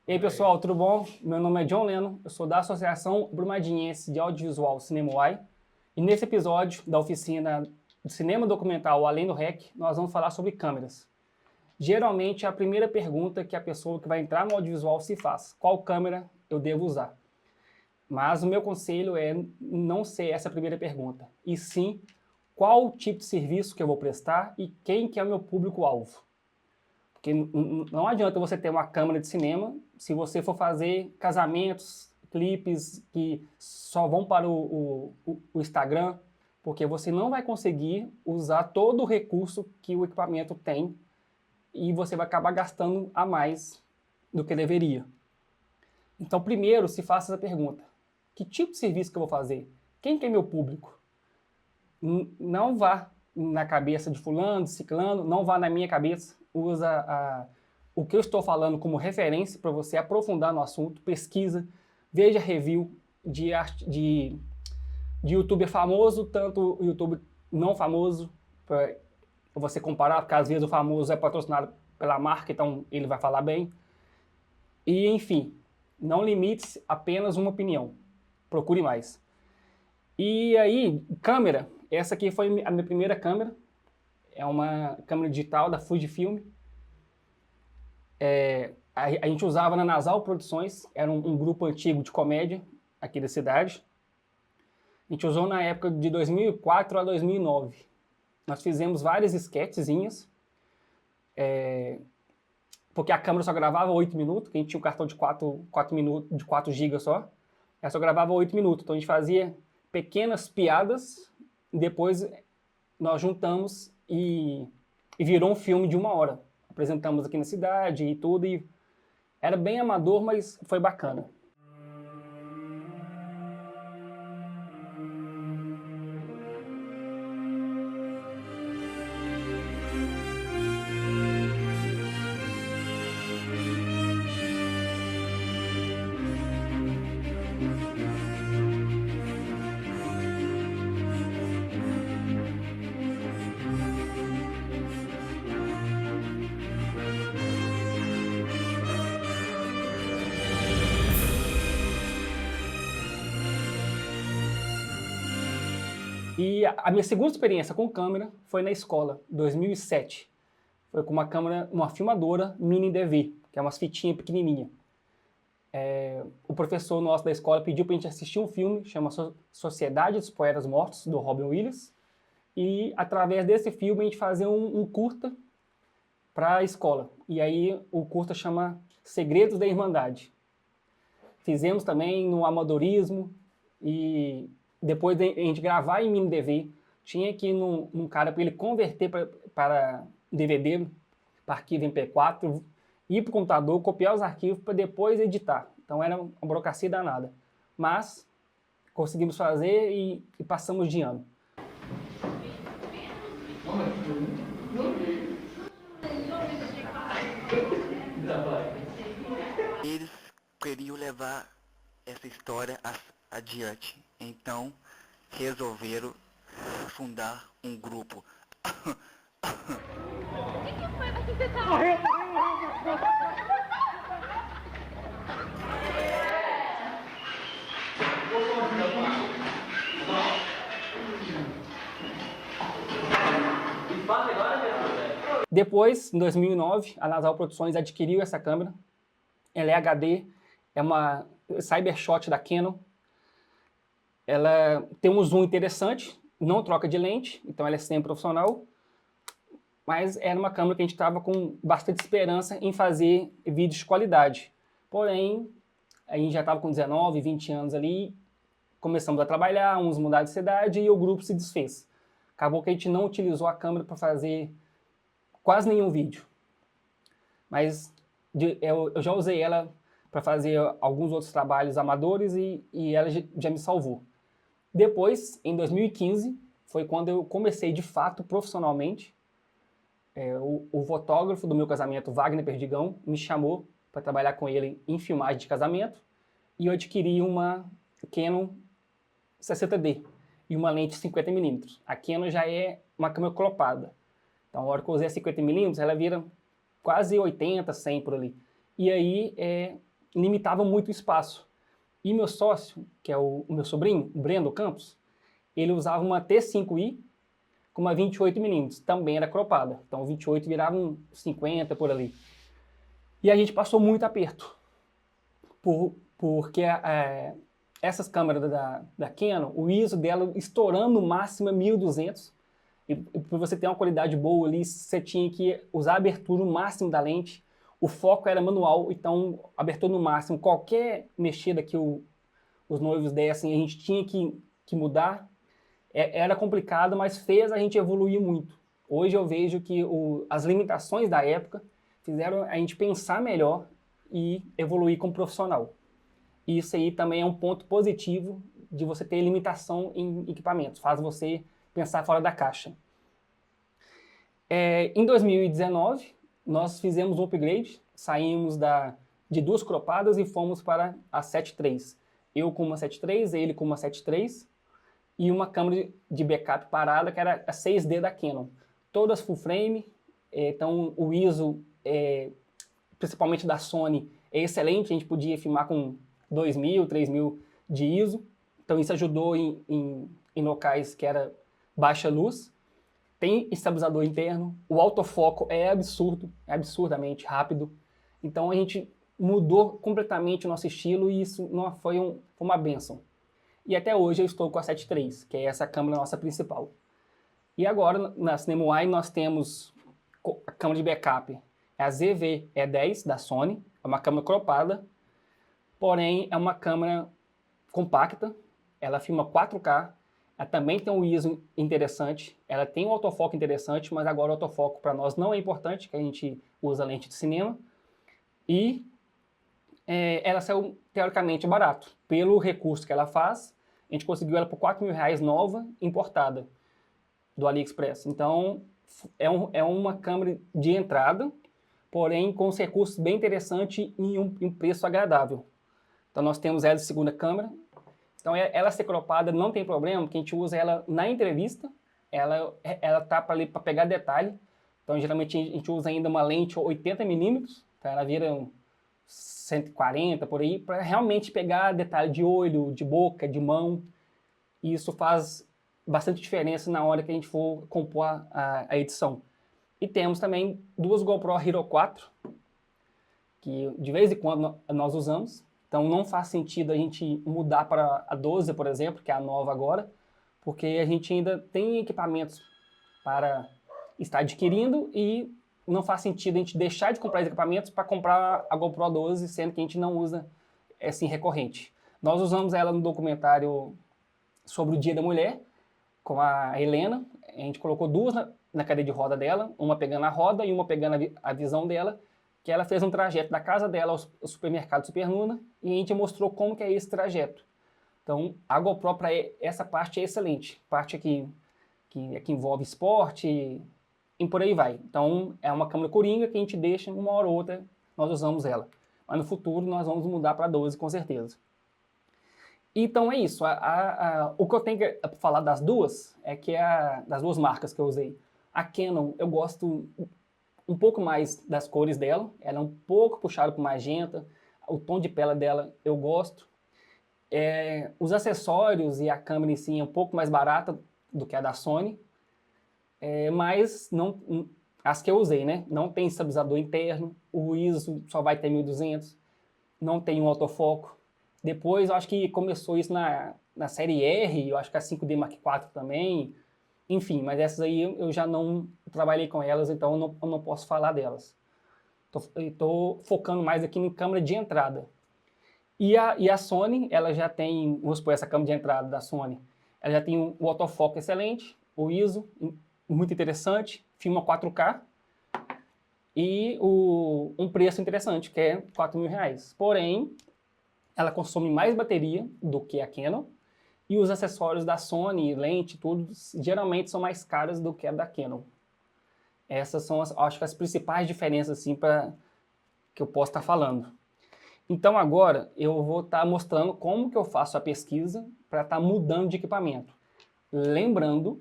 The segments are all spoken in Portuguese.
E aí pessoal, tudo bom? Meu nome é John Leno, eu sou da Associação Brumadinhense de Audiovisual Cinema UAI e nesse episódio da oficina de Cinema Documental Além do REC, nós vamos falar sobre câmeras. Geralmente é a primeira pergunta que a pessoa que vai entrar no audiovisual se faz: qual câmera eu devo usar? Mas o meu conselho é não ser essa a primeira pergunta, e sim qual tipo de serviço que eu vou prestar e quem que é o meu público-alvo. Porque não adianta você ter uma câmera de cinema se você for fazer casamentos, clipes que só vão para o Instagram, porque você não vai conseguir usar todo o recurso que o equipamento tem e você vai acabar gastando a mais do que deveria. Então, primeiro, se faça essa pergunta: que tipo de serviço que eu vou fazer? Quem que é meu público? Não vá na cabeça de fulano, de ciclano, não vá na minha cabeça. Usa o que eu estou falando como referência para você aprofundar no assunto, pesquisa, veja review de youtuber famoso, tanto youtuber não famoso, para você comparar, porque às vezes o famoso é patrocinado pela marca, então ele vai falar bem. E enfim, não limite-se apenas uma opinião, procure mais. E aí, câmera, essa aqui foi a minha primeira câmera, é uma câmera digital da Fujifilm. A gente usava na Nasal Produções, era um grupo antigo de comédia aqui da cidade. A gente usou na época de 2004 a 2009. Nós fizemos várias esquetezinhas, porque a câmera só gravava 8 minutos, que a gente tinha um cartão de 4 minutos, de 4 GB só. Ela só gravava 8 minutos, então a gente fazia pequenas piadas, depois nós juntamos e virou um filme de 1 hora. Apresentamos aqui na cidade e tudo, e era bem amador, mas foi bacana. E a minha segunda experiência com câmera foi na escola, 2007. Foi com uma câmera, uma filmadora mini DV, que é umas fitinhas pequenininha. O professor nosso da escola pediu pra gente assistir um filme, chama Sociedade dos Poetas Mortos, do Robin Williams. E através desse filme a gente fazia um curta para a escola. E aí o curta chama Segredos da Irmandade. Fizemos também no amadorismo e depois de a gente gravar em mini DV, tinha que ir num cara para ele converter para DVD, para arquivo MP4, ir para o computador, copiar os arquivos para depois editar. Então era uma burocracia danada. Mas conseguimos fazer e passamos de ano. Eles queriam levar essa história adiante, então resolveram fundar um grupo. Depois, em 2009, a Nasal Produções adquiriu essa câmera. Ela é HD, é uma Cybershot da Canon. Ela tem um zoom interessante, não troca de lente, então ela é semi-profissional. Mas era uma câmera que a gente estava com bastante esperança em fazer vídeos de qualidade. Porém, a gente já estava com 19, 20 anos ali, começamos a trabalhar, uns mudaram de cidade e o grupo se desfez. Acabou que a gente não utilizou a câmera para fazer quase nenhum vídeo. Mas eu já usei ela para fazer alguns outros trabalhos amadores e ela já me salvou. Depois, em 2015, foi quando eu comecei de fato profissionalmente. O fotógrafo do meu casamento, Wagner Perdigão, me chamou para trabalhar com ele em filmagem de casamento e eu adquiri uma Canon 60D e uma lente 50mm. A Canon já é uma câmera cropada. Então, a hora que eu usei a 50mm, ela vira quase 80, 100 por ali. E aí, limitava muito o espaço. E meu sócio, que é o meu sobrinho, o Brendo Campos, ele usava uma T5i com uma 28mm, também era cropada. Então 28 virava um 50 por ali. E a gente passou muito aperto, porque essas câmeras da Canon, o ISO dela estourando no máximo é 1200. E para você ter uma qualidade boa ali, você tinha que usar a abertura no máximo da lente. O foco era manual, então abertura no máximo. Qualquer mexida que os noivos dessem, a gente tinha que mudar. Era complicado, mas fez a gente evoluir muito. Hoje eu vejo que as limitações da época fizeram a gente pensar melhor e evoluir como profissional. E isso aí também é um ponto positivo de você ter limitação em equipamentos, faz você pensar fora da caixa. Em 2019, nós fizemos um upgrade, saímos de duas cropadas e fomos para a 7.3. Eu com uma 7.3, ele com uma 7.3 e uma câmera de backup parada que era a 6D da Canon. Todas full frame, então o ISO, principalmente da Sony, é excelente, a gente podia filmar com 2.000, 3.000 de ISO, então isso ajudou em locais que era baixa luz. Tem estabilizador interno, o autofoco é absurdo, é absurdamente rápido, então a gente mudou completamente o nosso estilo e isso não foi uma bênção. E até hoje eu estou com a 7.3, que é essa câmera nossa principal. E agora na Cinema Eye nós temos a câmera de backup, é a ZV-E10 da Sony, é uma câmera cropada, porém é uma câmera compacta, ela filma 4K, ela também tem um ISO interessante, ela tem um autofoco interessante, mas agora o autofoco para nós não é importante, que a gente usa lente de cinema. E ela saiu teoricamente barato. Pelo recurso que ela faz, a gente conseguiu ela por R$4.000 nova, importada, do AliExpress. Então é uma câmera de entrada, porém com os recursos bem interessantes e um preço agradável. Então nós temos ela de segunda câmera. Então ela ser cropada não tem problema, porque a gente usa ela na entrevista, ela tá para pegar detalhe. Então geralmente a gente usa ainda uma lente 80mm, então ela vira 140 por aí, para realmente pegar detalhe de olho, de boca, de mão. E isso faz bastante diferença na hora que a gente for compor a edição. E temos também duas GoPro Hero 4, que de vez em quando nós usamos. Então não faz sentido a gente mudar para a 12, por exemplo, que é a nova agora, porque a gente ainda tem equipamentos para estar adquirindo e não faz sentido a gente deixar de comprar os equipamentos para comprar a GoPro 12, sendo que a gente não usa assim recorrente. Nós usamos ela no documentário sobre o Dia da Mulher, com a Helena. A gente colocou duas na cadeira de roda dela, uma pegando a roda e uma pegando a visão dela, que ela fez um trajeto da casa dela ao supermercado Supernuna e a gente mostrou como que é esse trajeto. Então, a GoPro para essa parte é excelente. Parte aqui que envolve esporte e por aí vai. Então, é uma câmera coringa que a gente deixa uma hora ou outra, nós usamos ela. Mas no futuro nós vamos mudar para 12 com certeza. Então é isso. O que eu tenho que falar das duas é que das duas marcas que eu usei. A Canon, eu gosto um pouco mais das cores dela, ela é um pouco puxada para magenta, o tom de pele dela eu gosto. Os acessórios e a câmera em si é um pouco mais barata do que a da Sony, mas não, as que eu usei, né? Não tem estabilizador interno, o ISO só vai ter 1200, não tem um autofoco. Depois eu acho que começou isso na série R, eu acho que a 5D Mark IV também. Enfim, mas essas aí eu já não trabalhei com elas, então eu não posso falar delas. Estou focando mais aqui em câmera de entrada. E a Sony, ela já tem, vamos supor, essa câmera de entrada da Sony, ela já tem o autofoco excelente, o ISO muito interessante, filma 4K e um preço interessante, que é R$4.000. Porém, ela consome mais bateria do que a Canon, e os acessórios da Sony, lente, tudo, geralmente são mais caros do que a da Canon. Essas são, acho que as principais diferenças assim, que eu posso estar falando. Então agora eu vou estar mostrando como que eu faço a pesquisa para estar mudando de equipamento. Lembrando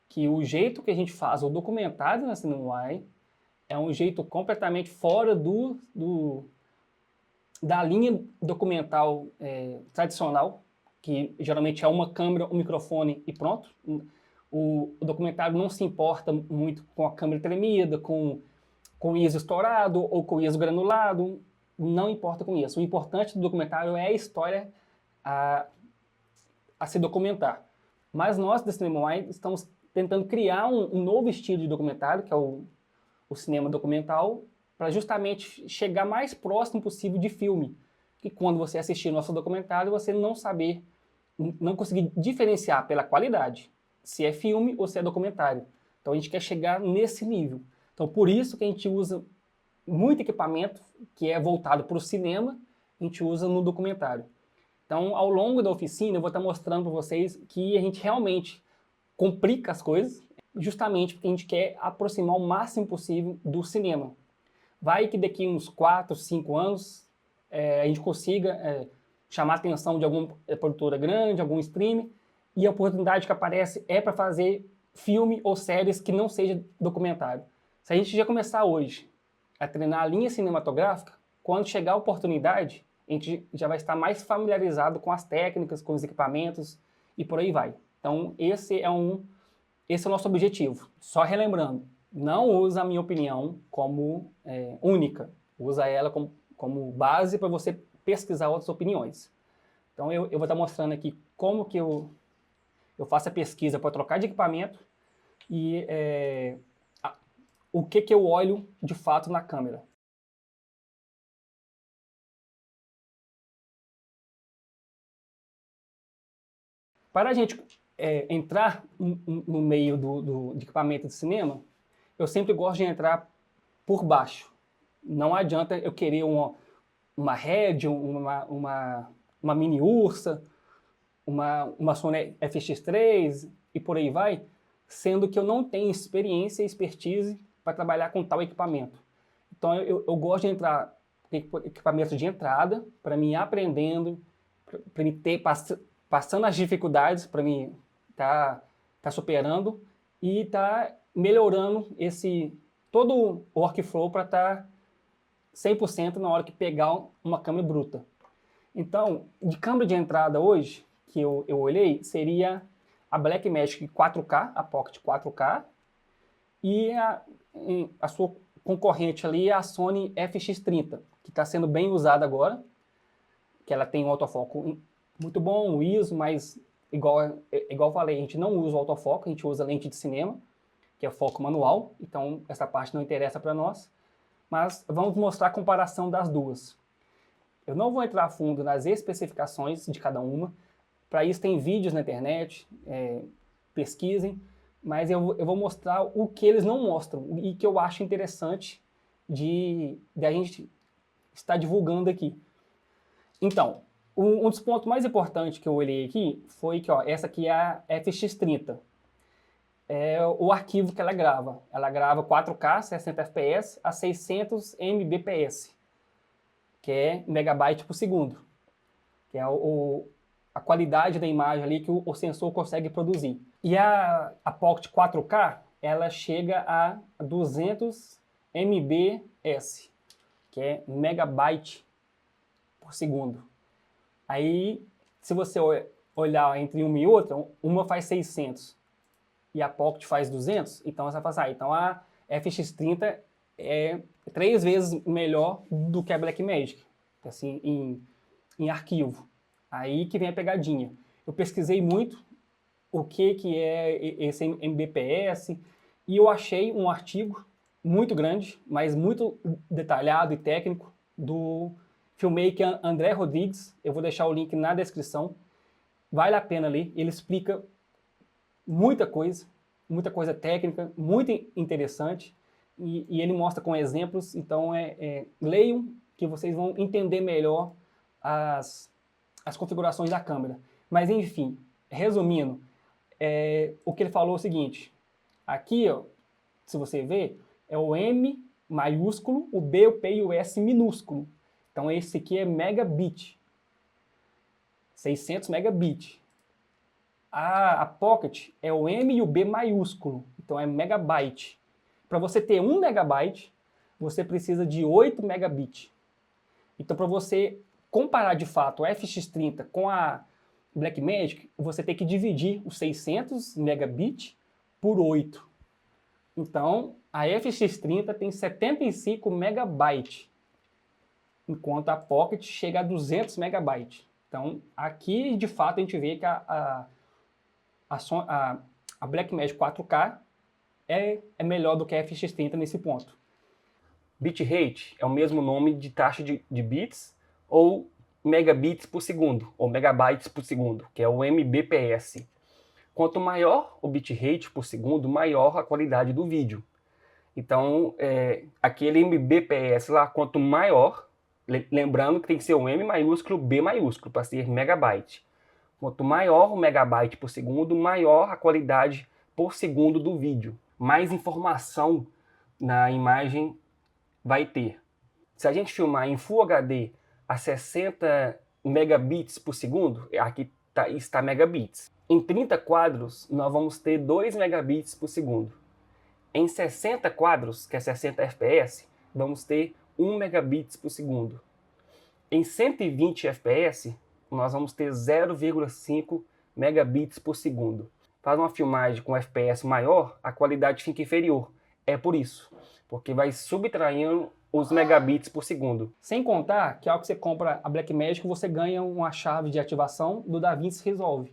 que o jeito que a gente faz o documentário na Cinema Eye é um jeito completamente fora do da linha documental tradicional, que geralmente é uma câmera, um microfone e pronto. O documentário não se importa muito com a câmera tremida, com o ISO estourado ou com o ISO granulado, não importa com isso. O importante do documentário é a história a se documentar. Mas nós, da CinemaY, estamos tentando criar um novo estilo de documentário, que é o cinema documental, para justamente chegar mais próximo possível de filme. Que quando você assistir nosso documentário, você não conseguir diferenciar pela qualidade, se é filme ou se é documentário. Então a gente quer chegar nesse nível. Então por isso que a gente usa muito equipamento que é voltado para o cinema, a gente usa no documentário. Então ao longo da oficina eu vou estar mostrando para vocês que a gente realmente complica as coisas, justamente porque a gente quer aproximar o máximo possível do cinema. Vai que daqui uns 4, 5 anos a gente consiga chamar a atenção de alguma produtora grande, algum stream, e a oportunidade que aparece é para fazer filme ou séries que não seja documentário. Se a gente já começar hoje a treinar a linha cinematográfica, quando chegar a oportunidade, a gente já vai estar mais familiarizado com as técnicas, com os equipamentos e por aí vai. Então esse é o nosso objetivo. Só relembrando, não usa a minha opinião como única, usa ela como base para você pesquisar outras opiniões. Então eu vou estar mostrando aqui como que eu faço a pesquisa para trocar de equipamento e o que eu olho de fato na câmera. Para a gente entrar no meio de equipamento de cinema, eu sempre gosto de entrar por baixo. Não adianta eu querer uma Red, uma Mini Ursa, uma Sony FX3 e por aí vai, sendo que eu não tenho experiência e expertise para trabalhar com tal equipamento. Então eu gosto de entrar com equipamento de entrada, para mim ir aprendendo, para mim passando as dificuldades, para mim tá superando e tá melhorando todo o workflow para estar 100% na hora que pegar uma câmera bruta. Então, de câmera de entrada hoje, que eu olhei, seria a Blackmagic 4K, a Pocket 4K, e a sua concorrente ali é a Sony FX30, que está sendo bem usada agora, que ela tem um autofoco muito bom, o ISO, mas igual eu falei, a gente não usa o autofoco, a gente usa lente de cinema, que é foco manual, então essa parte não interessa para nós, mas vamos mostrar a comparação das duas. Eu não vou entrar a fundo nas especificações de cada uma, para isso tem vídeos na internet, pesquisem, mas eu vou mostrar o que eles não mostram e que eu acho interessante de a gente estar divulgando aqui. Então, um dos pontos mais importantes que eu olhei aqui foi que essa aqui é a FX30. É o arquivo que ela grava. Ela grava 4K, 60 fps a 600 mbps, que é megabyte por segundo, que é a qualidade da imagem ali que o sensor consegue produzir. E a Pocket 4K, ela chega a 200 mbps, que é megabyte por segundo. Aí, se você olhar entre uma e outra, uma faz 600 e a Pocket faz 200, então você vai passar. Então a FX30 é 3 vezes melhor do que a Blackmagic, assim, em arquivo. Aí que vem a pegadinha. Eu pesquisei muito o que é esse mbps e eu achei um artigo muito grande, mas muito detalhado e técnico do filmmaker André Rodrigues. Eu vou deixar o link na descrição. Vale a pena ler. Ele explica muita coisa técnica, muito interessante. E ele mostra com exemplos. Então, leiam que vocês vão entender melhor as configurações da câmera. Mas, enfim, resumindo, o que ele falou é o seguinte. Aqui, se você ver, é o M maiúsculo, o B, o P e o S minúsculo. Então, esse aqui é megabit. 600 megabit. A Pocket é o M e o B maiúsculo. Então, é megabyte. Para você ter 1 megabyte, você precisa de 8 megabit. Então, para você comparar de fato o FX30 com a Blackmagic, você tem que dividir os 600 megabits por 8. Então, a FX30 tem 75 megabytes, enquanto a Pocket chega a 200 megabytes. Então, aqui, de fato, a gente vê que a Blackmagic 4K é melhor do que a FX30 nesse ponto. Bitrate é o mesmo nome de taxa de bits ou megabits por segundo, ou megabytes por segundo, que é o mbps. Quanto maior o bitrate por segundo, maior a qualidade do vídeo. Então, aquele mbps lá, quanto maior, lembrando que tem que ser um M maiúsculo, B maiúsculo, para ser megabyte. Quanto maior o megabyte por segundo, maior a qualidade por segundo do vídeo. Mais informação na imagem vai ter. Se a gente filmar em Full HD a 60 megabits por segundo, aqui está megabits. Em 30 quadros, nós vamos ter 2 megabits por segundo. Em 60 quadros, que é 60 fps, vamos ter 1 megabits por segundo. Em 120 fps, nós vamos ter 0,5 megabits por segundo. Faz uma filmagem com FPS maior, a qualidade fica inferior. É por isso, porque vai subtraindo os megabits por segundo. Sem contar que ao que você compra a Blackmagic, você ganha uma chave de ativação do DaVinci Resolve,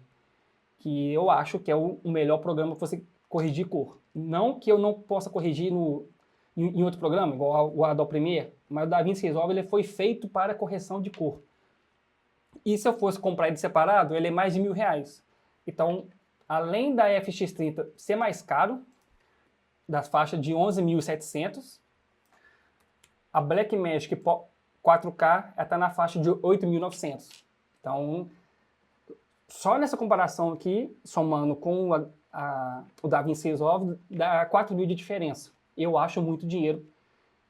que eu acho que é o melhor programa para você corrigir cor. Não que eu não possa corrigir em outro programa, igual o Adobe Premiere, mas o DaVinci Resolve ele foi feito para correção de cor. E se eu fosse comprar ele separado, ele é mais de R$1.000. Então, além da FX30 ser mais caro, das faixas de 11.700, a Blackmagic 4K está na faixa de 8.900. Então, só nessa comparação aqui, somando com o DaVinci Resolve, dá 4.000 de diferença. Eu acho muito dinheiro,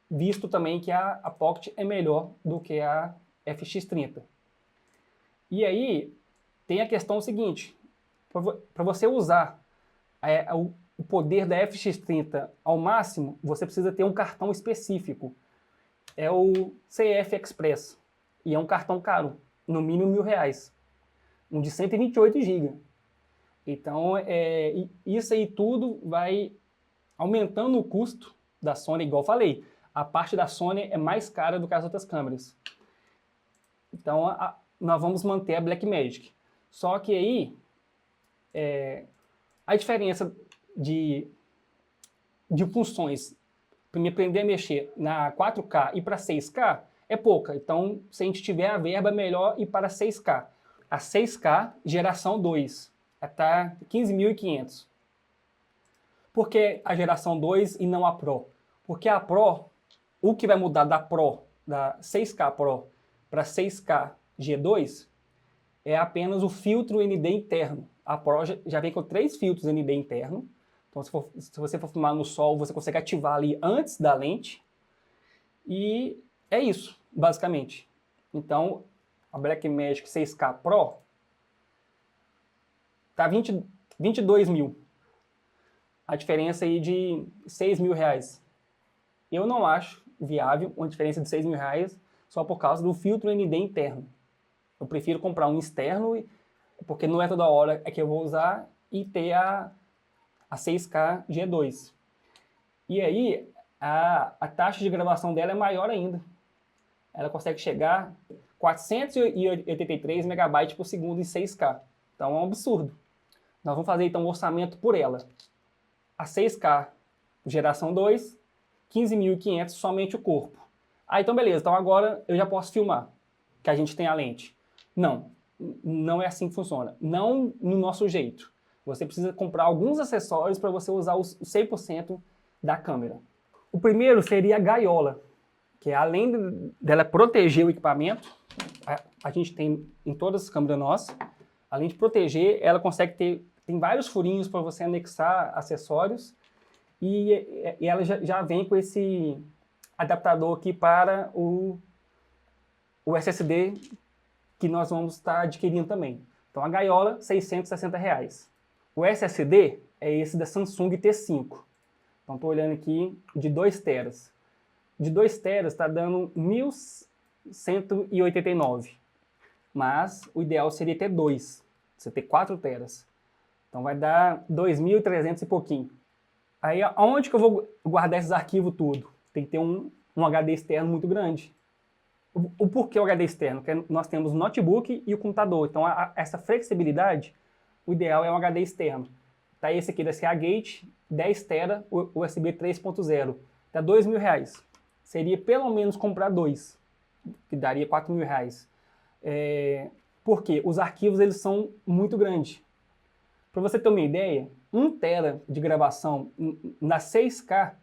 visto também que a Pocket é melhor do que a FX30. E aí, tem a questão seguinte, para você usar o poder da FX30 ao máximo, você precisa ter um cartão específico. É o CF Express, e é um cartão caro, no mínimo R$1.000, um de 128 GB. Então, isso aí tudo vai aumentando o custo da Sony, igual eu falei. A parte da Sony é mais cara do que as outras câmeras. Então, nós vamos manter a Blackmagic. Só que aí, a diferença de funções para me aprender a mexer na 4K e para 6K é pouca. Então, se a gente tiver a verba, é melhor ir para 6K. A 6K, geração 2, está 15.500. Por que a geração 2 e não a Pro? Porque a Pro, o que vai mudar da Pro, da 6K Pro para 6K G2, é apenas o filtro ND interno. A Pro já vem com 3 filtros ND interno. Então, se você for filmar no sol, você consegue ativar ali antes da lente. E é isso, basicamente. Então, a Blackmagic 6K Pro está 22 mil. A diferença aí de R$6.000. Eu não acho viável uma diferença de R$6.000 só por causa do filtro ND interno. Eu prefiro comprar um externo, porque não é toda hora que eu vou usar, e ter a 6K G2. E aí, a taxa de gravação dela é maior ainda. Ela consegue chegar a 483 megabytes por segundo em 6K. Então é um absurdo. Nós vamos fazer então um orçamento por ela. A 6K geração 2, 15.500 somente o corpo. Então beleza, então agora eu já posso filmar, que a gente tem a lente. Não é assim que funciona. Não no nosso jeito. Você precisa comprar alguns acessórios para você usar os 100% da câmera. O primeiro seria a gaiola, que além dela proteger o equipamento, a gente tem em todas as câmeras nossas, além de proteger, ela consegue tem vários furinhos para você anexar acessórios, e ela já vem com esse adaptador aqui para o SSD que nós vamos estar adquirindo também. Então a gaiola, R$660. O SSD é esse da Samsung T5. Então estou olhando aqui de 2 teras. De 2 teras está dando 189. Mas o ideal seria ter 2. Você ter 4 teras. Então vai dar 2.300 e pouquinho. Aí aonde que eu vou guardar esses arquivos tudo? Tem que ter um HD externo muito grande. O porquê o HD externo? Porque nós temos o notebook e o computador. Então essa flexibilidade, o ideal é um HD externo. Tá esse aqui da Seagate, 10 TB USB 3.0. Tá R$2.000. Seria pelo menos comprar 2, que daria R$4.000. Porque os arquivos eles são muito grandes. Para você ter uma ideia, 1 TB de gravação na 6K,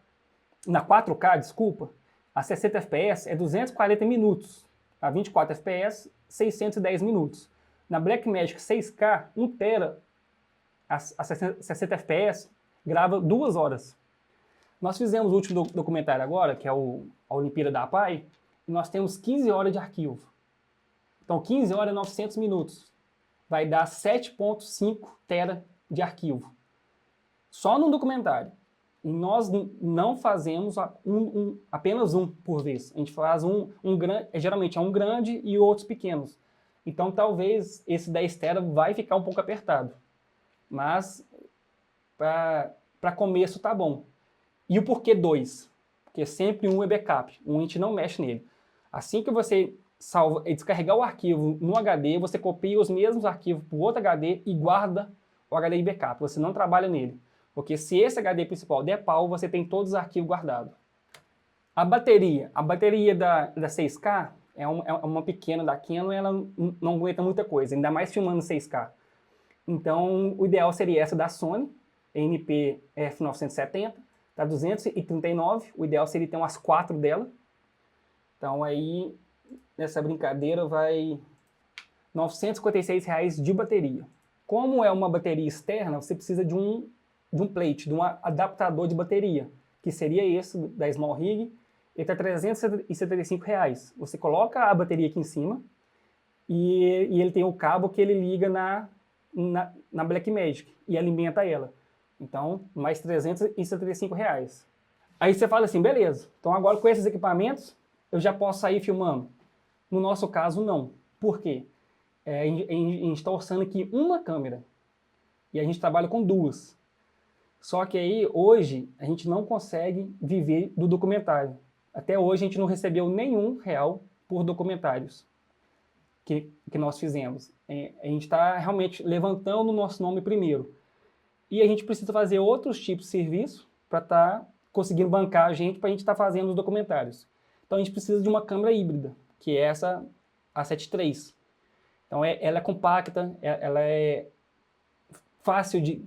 na 4K, desculpa, a 60 FPS é 240 minutos. A 24 FPS, 610 minutos. Na Blackmagic 6K, 1 TB a 60 FPS grava 2 horas. Nós fizemos o último documentário agora, que é a Olimpíada da APAI, e nós temos 15 horas de arquivo. Então 15 horas é 900 minutos. Vai dar 7.5 TB de arquivo. Só no documentário. E nós não fazemos apenas um por vez. A gente faz geralmente é um grande e outros pequenos. Então talvez esse 10 TB vai ficar um pouco apertado. Mas para começo tá bom. E o porquê 2? Porque sempre um é backup. Um a gente não mexe nele. Assim que você salva e descarregar o arquivo no HD, você copia os mesmos arquivos para o outro HD e guarda o HD de backup. Você não trabalha nele. Porque se esse HD principal der pau, você tem todos os arquivos guardados. A bateria da 6K é uma pequena da Canon, ela não aguenta muita coisa, ainda mais filmando 6K. Então, o ideal seria essa da Sony, NP F970, tá 239, o ideal seria ter umas 4 dela. Então aí, nessa brincadeira, vai R$ 956 de bateria. Como é uma bateria externa, você precisa de um plate, de um adaptador de bateria, que seria esse da Small Rig, ele está R$ 375. Você coloca a bateria aqui em cima e ele tem o cabo que ele liga na Blackmagic e alimenta ela. Então, mais R$ 375. Aí você fala assim, beleza, então agora com esses equipamentos eu já posso sair filmando. No nosso caso, não. Por quê? A gente está orçando aqui uma câmera e a gente trabalha com 2. Só que aí, hoje, a gente não consegue viver do documentário. Até hoje, a gente não recebeu nenhum real por documentários que nós fizemos. A gente está realmente levantando o nosso nome primeiro. E a gente precisa fazer outros tipos de serviço para estar conseguindo bancar a gente para a gente estar fazendo os documentários. Então, a gente precisa de uma câmera híbrida, que é essa A7 III. Então, ela é compacta, ela é fácil de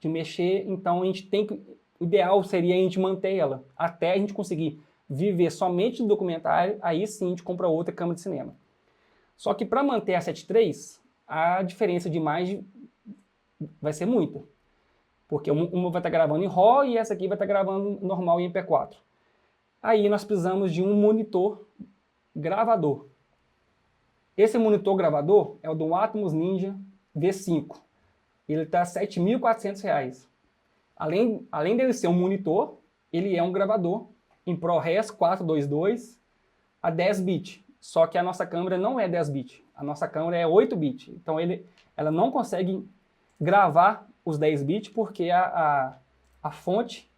mexer, então a gente tem que, o ideal seria a gente manter ela até a gente conseguir viver somente do documentário, aí sim a gente compra outra câmera de cinema. Só que para manter a 7.3, a diferença de imagem vai ser muita, porque uma vai estar gravando em RAW e essa aqui vai estar gravando normal em MP4. Aí nós precisamos de um monitor gravador. Esse monitor gravador é o do Atomos Ninja V5. Ele está R$ 7.400. Além dele ser um monitor, ele é um gravador em ProRes 422 a 10 bits. Só que a nossa câmera não é 10 bits. A nossa câmera é 8 bits. Então ela não consegue gravar os 10 bits porque a fonte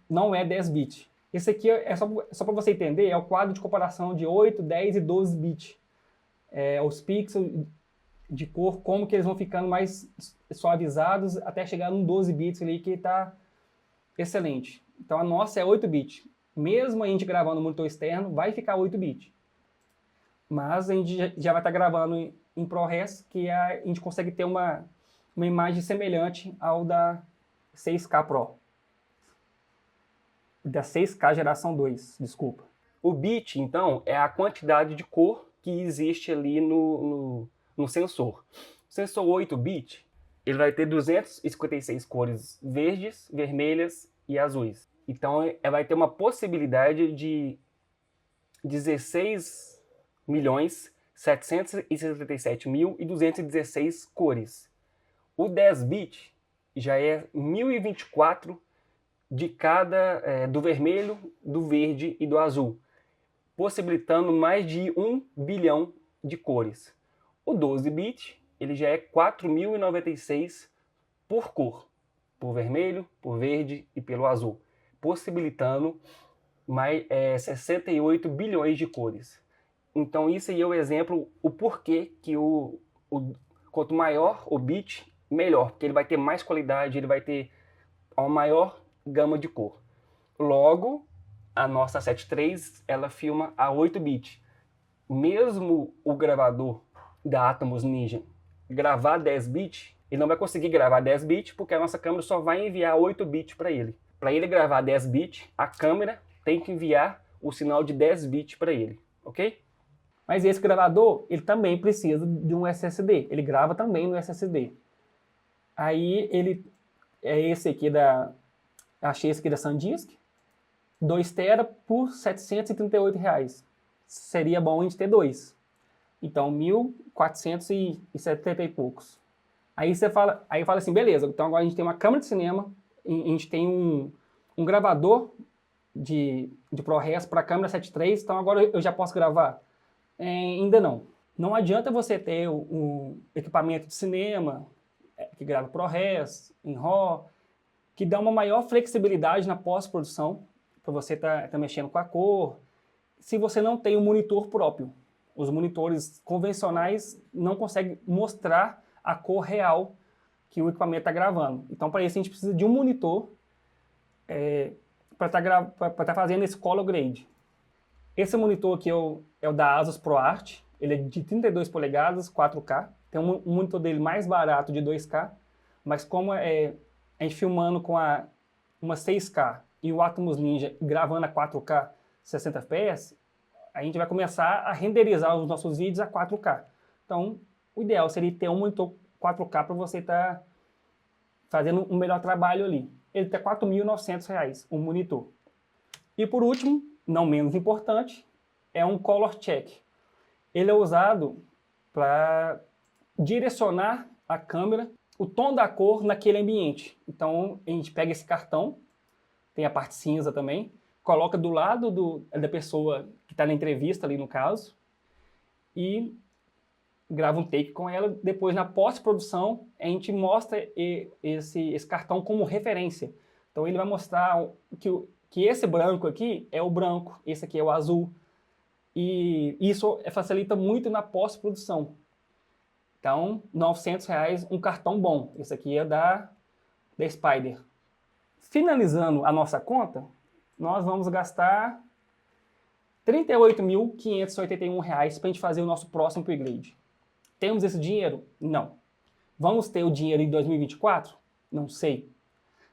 não é 10 bits. Esse aqui é só para você entender, é o quadro de comparação de 8, 10 e 12 bits. Os pixels de cor, como que eles vão ficando mais suavizados até chegar num 12 bits ali que está excelente. Então a nossa é 8 bits. Mesmo a gente gravando no monitor externo, vai ficar 8 bits. Mas a gente já vai estar gravando em ProRes, que a gente consegue ter uma imagem semelhante ao da 6K Pro. Da 6K geração 2, desculpa. O bit, então, é a quantidade de cor que existe ali no sensor. O sensor 8-bit, ele vai ter 256 cores verdes, vermelhas e azuis. Então, vai ter uma possibilidade de 16.777.216 cores. O 10-bit já é 1024 de cada, do vermelho, do verde e do azul. possibilitando mais de 1 bilhão de cores. O 12-bit ele já é 4.096 por cor, por vermelho, por verde e pelo azul, possibilitando mais 68 bilhões de cores. Então isso aí é o exemplo, o porquê que quanto maior o bit, melhor, porque ele vai ter mais qualidade, ele vai ter uma maior gama de cor. Logo, a nossa 7.3 ela filma a 8 bit. Mesmo o gravador da Atomos Ninja gravar 10 bits, ele não vai conseguir gravar 10 bits porque a nossa câmera só vai enviar 8 bits para ele. Para ele gravar 10 bits, a câmera tem que enviar o sinal de 10 bits para ele, ok? Mas esse gravador, ele também precisa de um SSD. Ele grava também no SSD. Aí ele é esse aqui achei esse aqui da SanDisk, 2 TB por R$ 738. Seria bom a gente ter dois. Então, 1.470 e poucos. Aí fala assim, beleza, então agora a gente tem uma câmera de cinema, a gente tem um gravador de ProRes para câmera 7.3, então agora eu já posso gravar? Ainda não. Não adianta você ter um equipamento de cinema que grava ProRes, em RAW, que dá uma maior flexibilidade na pós-produção, para você tá mexendo com a cor, se você não tem um monitor próprio. Os monitores convencionais não conseguem mostrar a cor real que o equipamento está gravando. Então, para isso, a gente precisa de um monitor para estar fazendo esse color grade. Esse monitor aqui é o da Asus ProArt. Ele é de 32 polegadas, 4K. Tem um monitor dele mais barato de 2K, mas como a gente filmando com uma 6K e o Atomos Ninja gravando a 4K 60 fps, a gente vai começar a renderizar os nossos vídeos a 4K. Então, o ideal seria ter um monitor 4K para você estar fazendo um melhor trabalho ali. Ele está R$ 4.900, um monitor. E por último, não menos importante, é um Color Check. Ele é usado para direcionar a câmera, o tom da cor naquele ambiente. Então, a gente pega esse cartão, tem a parte cinza também, coloca do lado da pessoa que está na entrevista ali no caso, e grava um take com ela. Depois, na pós-produção, a gente mostra esse cartão como referência. Então, ele vai mostrar que esse branco aqui é o branco, esse aqui é o azul. E isso facilita muito na pós-produção. Então, R$ 900, um cartão bom. Esse aqui é da Spyder. Finalizando a nossa conta, nós vamos gastar R$ 38.581 para a gente fazer o nosso próximo upgrade. Temos esse dinheiro? Não. Vamos ter o dinheiro em 2024? Não sei.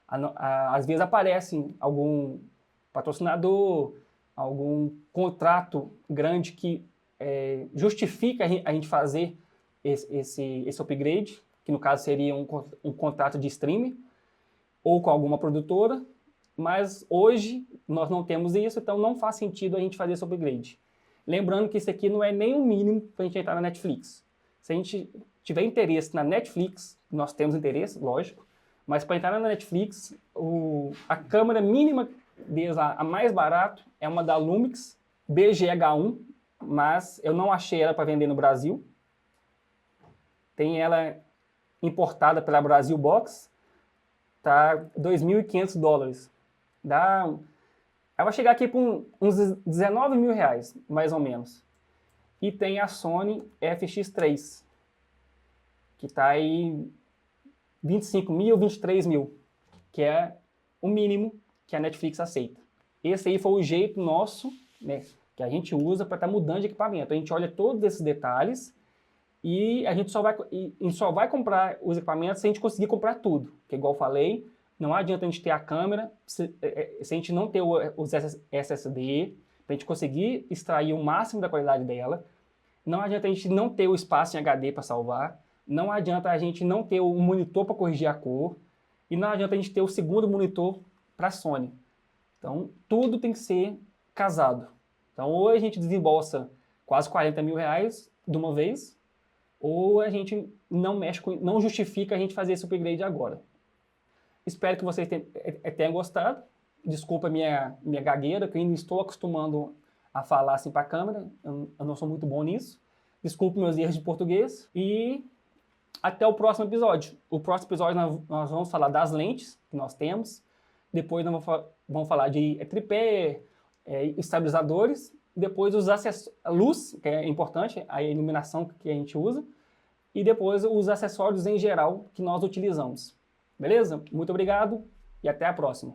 Às vezes aparece algum patrocinador, algum contrato grande que justifica a gente fazer esse upgrade, que no caso seria um contrato de streaming, ou com alguma produtora, mas hoje nós não temos isso, então não faz sentido a gente fazer esse upgrade. Lembrando que isso aqui não é nem o mínimo para a gente entrar na Netflix. Se a gente tiver interesse na Netflix, nós temos interesse, lógico, mas para entrar na Netflix, a câmera mínima deles, a mais barato, é uma da Lumix BGH1, mas eu não achei ela para vender no Brasil. Tem ela importada pela Brasil Box, tá $2.500. Ela vai chegar aqui por uns R$19 mil, mais ou menos. E tem a Sony FX3, que está aí 25 mil, 23 mil, que é o mínimo que a Netflix aceita. Esse aí foi o jeito nosso, né, que a gente usa para estar mudando de equipamento. A gente olha todos esses detalhes e a gente só vai comprar os equipamentos se a gente conseguir comprar tudo. Que igual eu falei, não adianta a gente ter a câmera se a gente não ter os SSD, para a gente conseguir extrair o máximo da qualidade dela. Não adianta a gente não ter o espaço em HD para salvar. Não adianta a gente não ter o monitor para corrigir a cor. E não adianta a gente ter o segundo monitor para a Sony. Então, tudo tem que ser casado. Então, ou a gente desembolsa quase R$40 mil de uma vez, ou a gente não justifica a gente fazer esse upgrade agora. Espero que vocês tenham gostado. Desculpa a minha gagueira, que eu ainda estou acostumando a falar assim para a câmera. Eu não sou muito bom nisso. Desculpe meus erros de português. E até o próximo episódio. O próximo episódio nós vamos falar das lentes que nós temos. Depois nós vamos falar de tripé, estabilizadores. Depois os acessórios, a luz, que é importante, a iluminação que a gente usa. E depois os acessórios em geral que nós utilizamos. Beleza? Muito obrigado e até a próxima.